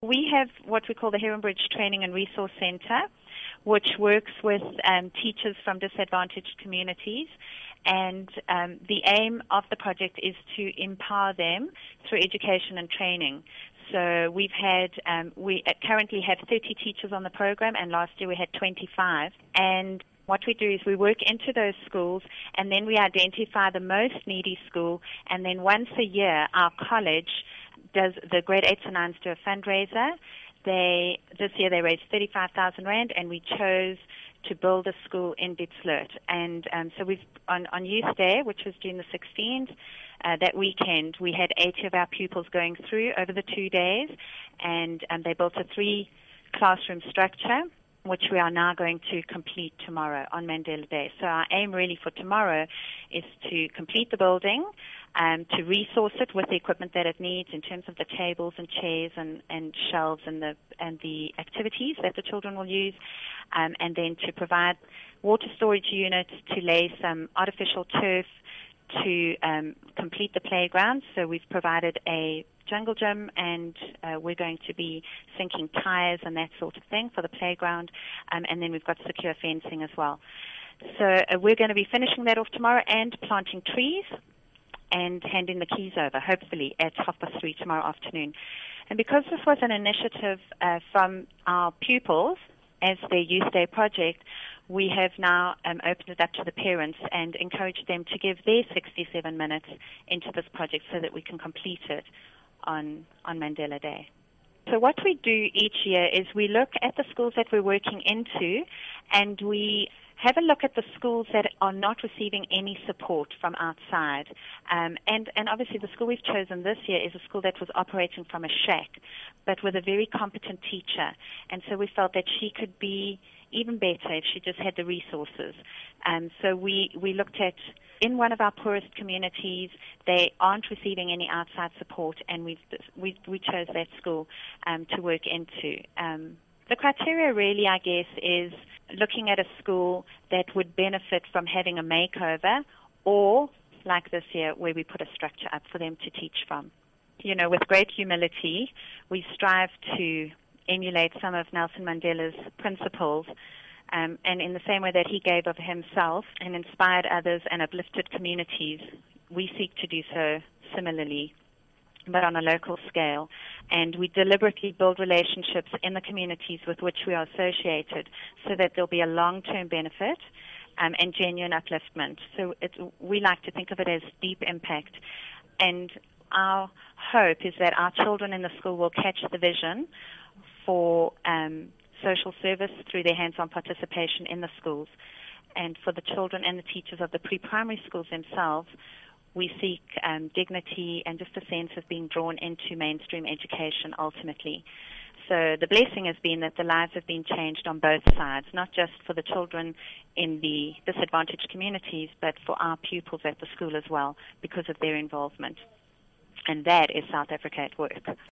We have what we call the Heronbridge Training and Resource Centre, which works with teachers from disadvantaged communities. And the aim of the project is to empower them through education and training. So we currently have 30 teachers on the program, and last year we had 25. And what we do is we work into those schools, and then we identify the most needy school, and then once a year our college does, the grade 8s and 9s do a fundraiser. This year they raised 35,000 Rand, and we chose to build a school in Diepsloot. And so we've on Youth Day, which was June the 16th, that weekend we had 80 of our pupils going through over the 2 days, and they built a 3-classroom structure, which we are now going to complete tomorrow on Mandela Day. So our aim really for tomorrow is to complete the building, to resource it with the equipment that it needs in terms of the tables and chairs and shelves and the activities that the children will use, and then to provide water storage units, to lay some artificial turf, to complete the playground. So we've provided a jungle gym, and we're going to be sinking tires and that sort of thing for the playground, and then we've got secure fencing as well. So we're going to be finishing that off tomorrow and planting trees and handing the keys over, hopefully at 3:30 tomorrow afternoon. And because this was an initiative from our pupils as their Youth Day project, we have now opened it up to the parents and encouraged them to give their 67 minutes into this project so that we can complete it on Mandela Day. So what we do each year is we look at the schools that we're working into, and we have a look at the schools that are not receiving any support from outside. And obviously the school we've chosen this year is a school that was operating from a shack, but with a very competent teacher. And so we felt that she could be even better if she just had the resources. So we looked at, in one of our poorest communities, they aren't receiving any outside support, and we chose that school to work into. The criteria really, I guess, is looking at a school that would benefit from having a makeover, or, like this year, where we put a structure up for them to teach from. You know, with great humility, we strive to emulate some of Nelson Mandela's principles, and in the same way that he gave of himself and inspired others and uplifted communities, we seek to do so similarly, but on a local scale. And we deliberately build relationships in the communities with which we are associated so that there'll be a long-term benefit and genuine upliftment. So we like to think of it as deep impact. And our hope is that our children in the school will catch the vision for social service through their hands-on participation in the schools. And for the children and the teachers of the pre-primary schools themselves, we seek dignity and just a sense of being drawn into mainstream education ultimately. So the blessing has been that the lives have been changed on both sides, not just for the children in the disadvantaged communities, but for our pupils at the school as well, because of their involvement. And that is South Africa at work.